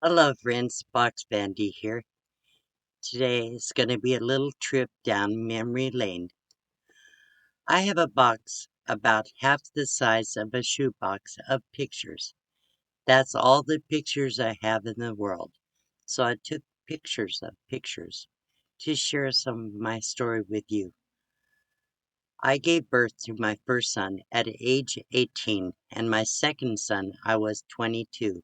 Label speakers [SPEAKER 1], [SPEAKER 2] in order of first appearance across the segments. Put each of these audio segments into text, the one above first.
[SPEAKER 1] Hello friends, Box Bandy here. Today is going to be a little trip down memory lane. I have a box about half the size of a shoebox of pictures. That's all the pictures I have in the world. So I took pictures of pictures to share some of my story with you. I gave birth to my first son at age 18 and my second son I was 22.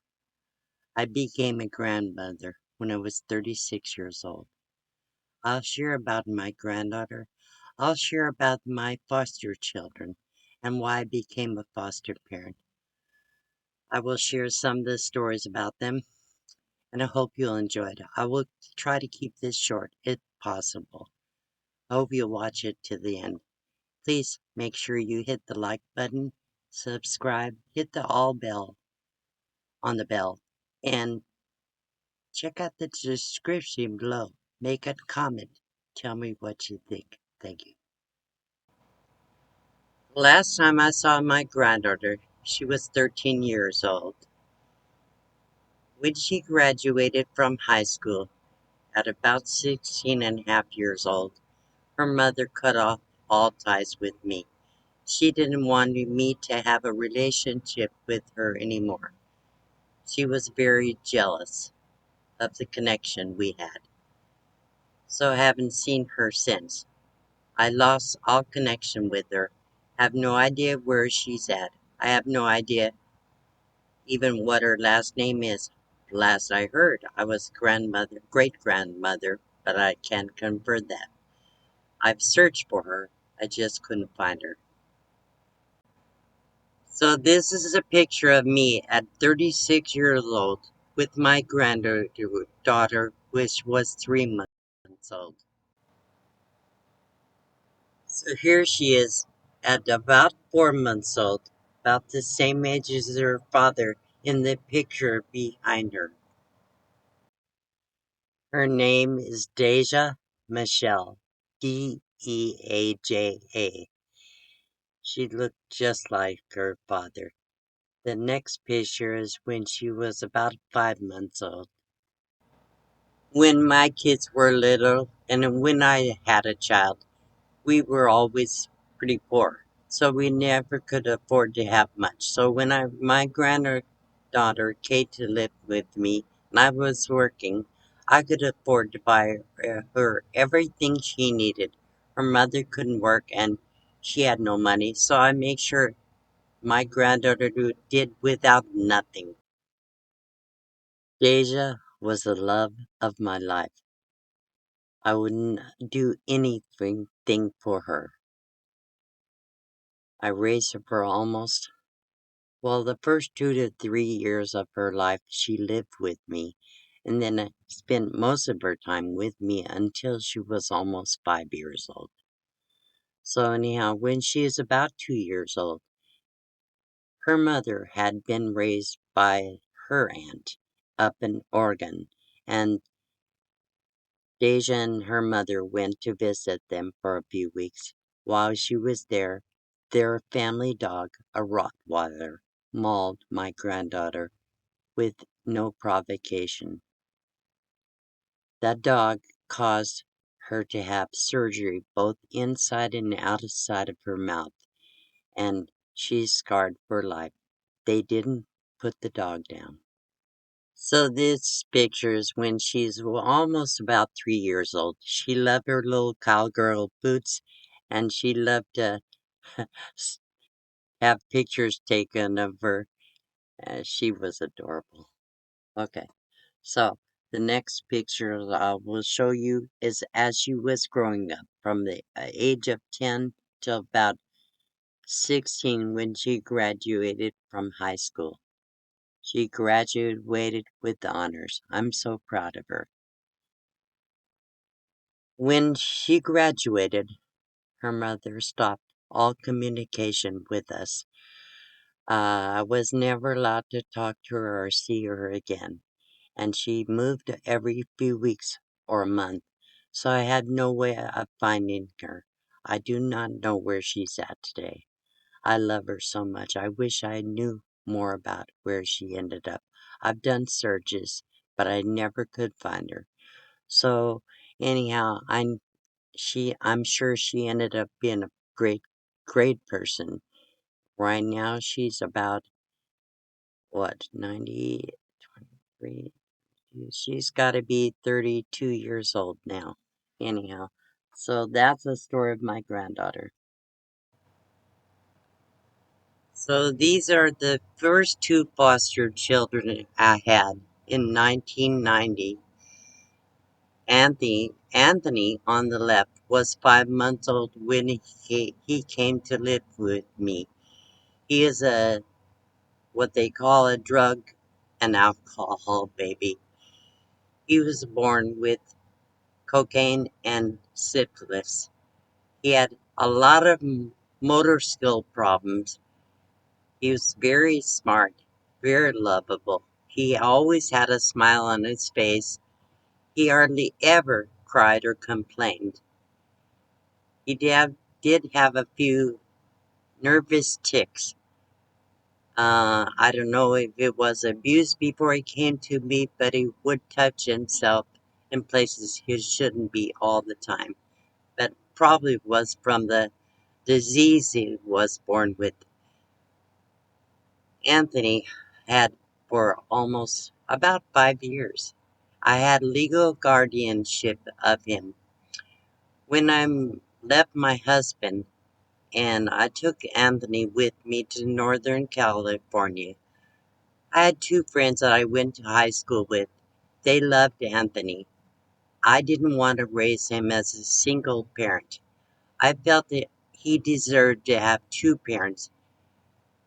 [SPEAKER 1] I became a grandmother when I was 36 years old. I'll share about my granddaughter. I'll share about my foster children and why I became a foster parent. I will share some of the stories about them, and I hope you'll enjoy it. I will try to keep this short if possible. I hope you'll watch it to the end. Please make sure you hit the like button, subscribe, hit the all bell on the bell, and check out the description below. Make a comment. Tell me what you think. Thank you. Last time I saw my granddaughter, she was 13 years old. When she graduated from high school at about 16 and a half years old, her mother cut off all ties with me. She didn't want me to have a relationship with her anymore. She was very jealous of the connection we had. So I haven't seen her since. I lost all connection with her. Have no idea where she's at. I have no idea even what her last name is. Last I heard, I was grandmother, great grandmother, but I can't confirm that. I've searched for her, I just couldn't find her. So this is a picture of me at 36 years old with my granddaughter, which was 3 months old. So here she is at about 4 months old, about the same age as her father in the picture behind her. Her name is Deja Michelle, Deaja. She looked just like her father. The next picture is when she was about 5 months old. When my kids were little and when I had a child, we were always pretty poor. So we never could afford to have much. So when my granddaughter came to live with me and I was working, I could afford to buy her everything she needed. Her mother couldn't work and she had no money, so I made sure my granddaughter did without nothing. Deja was the love of my life. I wouldn't do anything for her. I raised her for almost, well, the first 2 to 3 years of her life, she lived with me, and then spent most of her time with me until she was almost 5 years old. So, anyhow, when she is about 2 years old, her mother had been raised by her aunt up in Oregon, and Deja and her mother went to visit them for a few weeks. While she was there, their family dog, a Rottweiler, mauled my granddaughter with no provocation. That dog caused her to have surgery both inside and outside of her mouth, and she's scarred for life. They didn't put the dog down. So this picture is when she's almost about 3 years old. She loved her little cowgirl boots, and she loved to s- have pictures taken of her. She was adorable. Okay. So, the next picture I will show you is as she was growing up from the age of 10 till about 16 when she graduated from high school. She graduated with honors. I'm so proud of her. When she graduated, her mother stopped all communication with us. I was never allowed to talk to her or see her again, and she moved every few weeks or a month, so I had no way of finding her. I do not know where she's at today. I love her so much. I wish I knew more about where she ended up. I've done searches, but I never could find her. So anyhow, I'm sure she ended up being a great person. Right now she's about what, 90, 23. She's got to be 32 years old now. Anyhow, so that's the story of my granddaughter. So these are the first two foster children I had in 1990. Anthony on the left was 5 months old when he came to live with me. He is a what they call a drug and alcohol baby. He was born with cocaine and syphilis. He had a lot of motor skill problems. He was very smart, very lovable. He always had a smile on his face. He hardly ever cried or complained. Did have a few nervous tics. I don't know if it was abuse before he came to me, but he would touch himself in places he shouldn't be all the time. That probably was from the disease he was born with. Anthony had for almost about 5 years. I had legal guardianship of him. When I left my husband and I took Anthony with me to Northern California, I had two friends that I went to high school with. They loved Anthony. I didn't want to raise him as a single parent. I felt that he deserved to have two parents.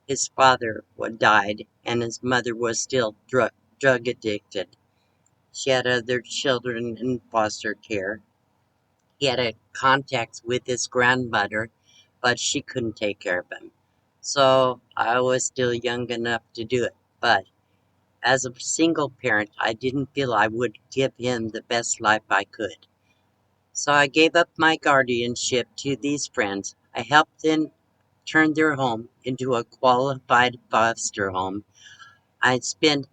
[SPEAKER 1] His father died, and his mother was still drug addicted. She had other children in foster care. He had a contact with his grandmother, but she couldn't take care of him. So I was still young enough to do it. But as a single parent, I didn't feel I would give him the best life I could. So I gave up my guardianship to these friends. I helped them turn their home into a qualified foster home. I spent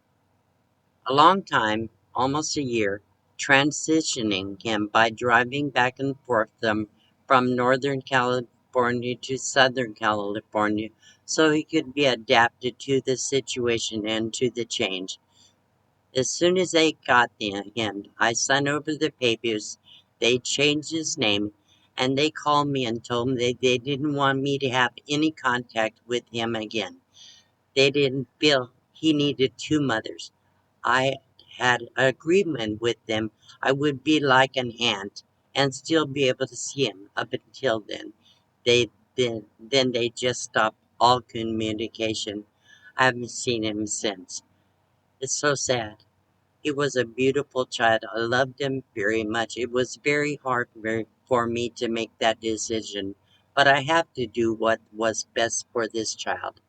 [SPEAKER 1] a long time, almost a year, transitioning him by driving back and forth from Northern California to Southern California so he could be adapted to the situation and to the change. As soon as they got him, I sent over the papers. They changed his name, and they called me and told me they didn't want me to have any contact with him again. They didn't feel he needed two mothers. I had an agreement with them. I would be like an aunt and still be able to see him up until then. They then they just stopped all communication. I haven't seen him since. It's so sad. He was a beautiful child. I loved him very much. It was very hard for me to make that decision, but I have to do what was best for this child.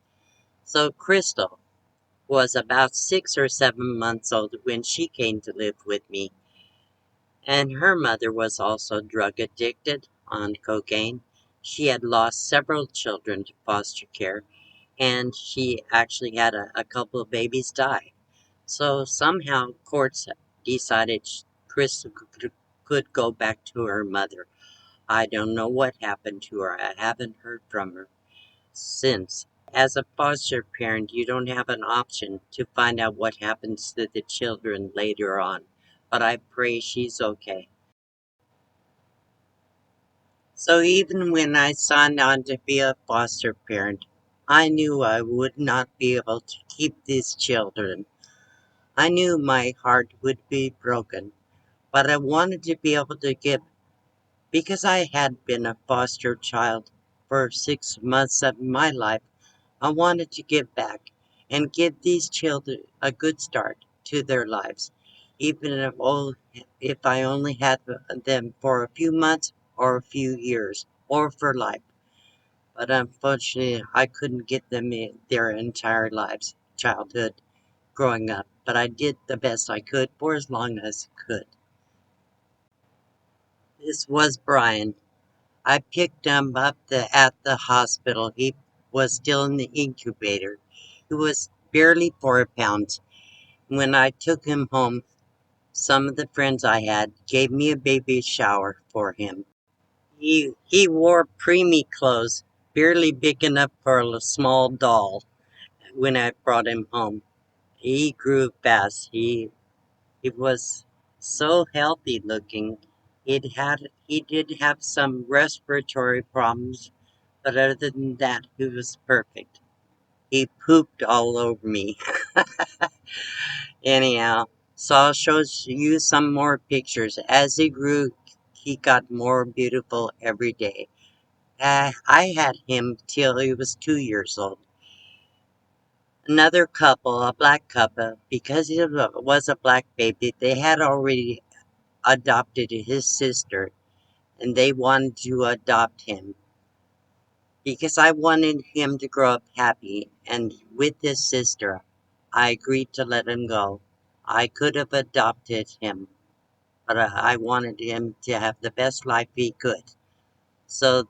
[SPEAKER 1] So Crystal was about 6 or 7 months old when she came to live with me, and her mother was also drug addicted on cocaine. She had lost several children to foster care, and she actually had a couple of babies die. So somehow courts decided Crystal could go back to her mother. I don't know what happened to her. I haven't heard from her since. As a foster parent, you don't have an option to find out what happens to the children later on. But I pray she's okay. So even when I signed on to be a foster parent, I knew I would not be able to keep these children. I knew my heart would be broken, but I wanted to be able to give because I had been a foster child for 6 months of my life. I wanted to give back and give these children a good start to their lives, even if I only had them for a few months or a few years or for life. But unfortunately, I couldn't get them in their entire lives, childhood, growing up. But I did the best I could for as long as I could. This was Brian. I picked him up at the hospital. He was still in the incubator. He was barely 4 pounds when I took him home. Some of the friends I had gave me a baby shower for him. He wore preemie clothes, barely big enough for a small doll when I brought him home. He grew fast. He was so healthy looking. He did have some respiratory problems, but other than that, he was perfect. He pooped all over me. Anyhow, so I'll show you some more pictures. As he grew, he got more beautiful every day. I had him till he was 2 years old. Another couple, a black couple, because he was a black baby, they had already adopted his sister, and they wanted to adopt him because I wanted him to grow up happy. And with his sister, I agreed to let him go. I could have adopted him, but I wanted him to have the best life he could. So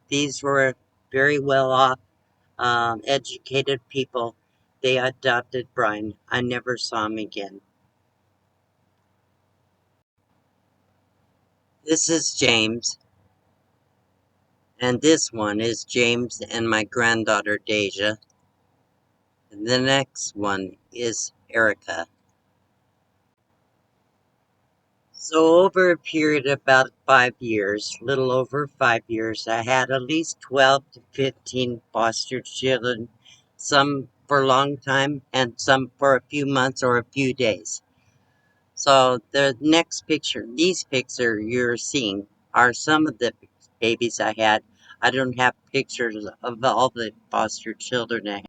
[SPEAKER 1] these were very well off, educated people. They adopted Brian. I never saw him again. This is James, and this one is James and my granddaughter Deja. And the next one is Erica. So over a period of about 5 years, little over 5 years, I had at least 12 to 15 foster children, some for a long time and some for a few months or a few days. So the next picture, these pictures you're seeing are some of the babies I had. I don't have pictures of all the foster children I had.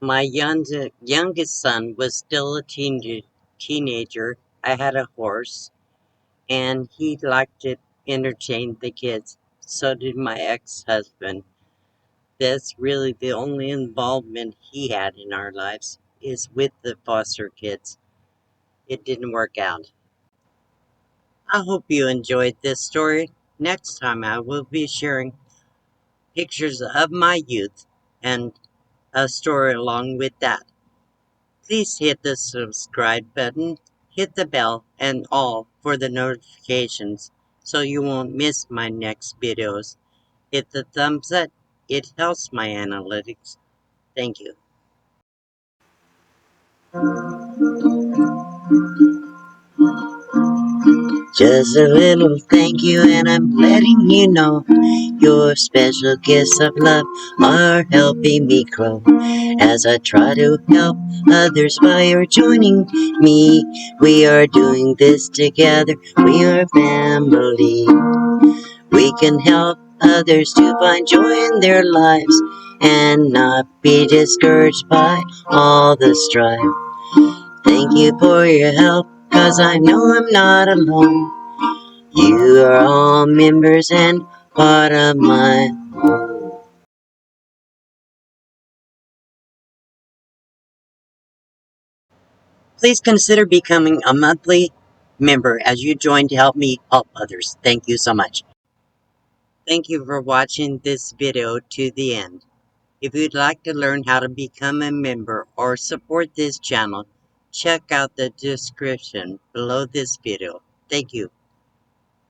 [SPEAKER 1] My youngest son was still a teenager. I had a horse, and he liked to entertain the kids. So did my ex-husband. That's really the only involvement he had in our lives is with the foster kids. It didn't work out. I hope you enjoyed this story. Next time I will be sharing pictures of my youth and a story along with that. Please hit the subscribe button, hit the bell and all for the notifications so you won't miss my next videos. Hit the thumbs up, it helps my analytics. Thank you. Just a little thank you, and I'm letting you know your special gifts of love are helping me grow. As I try to help others by your joining me, we are doing this together. We are family. We can help others to find joy in their lives and not be discouraged by all the strife. Thank you for your help, 'cause I know I'm not alone. You are all members and part of my home. Please consider becoming a monthly member as you join to help me help others. Thank you so much. Thank you for watching this video to the end. If you'd like to learn how to become a member or support this channel, check out the description below this video. Thank you.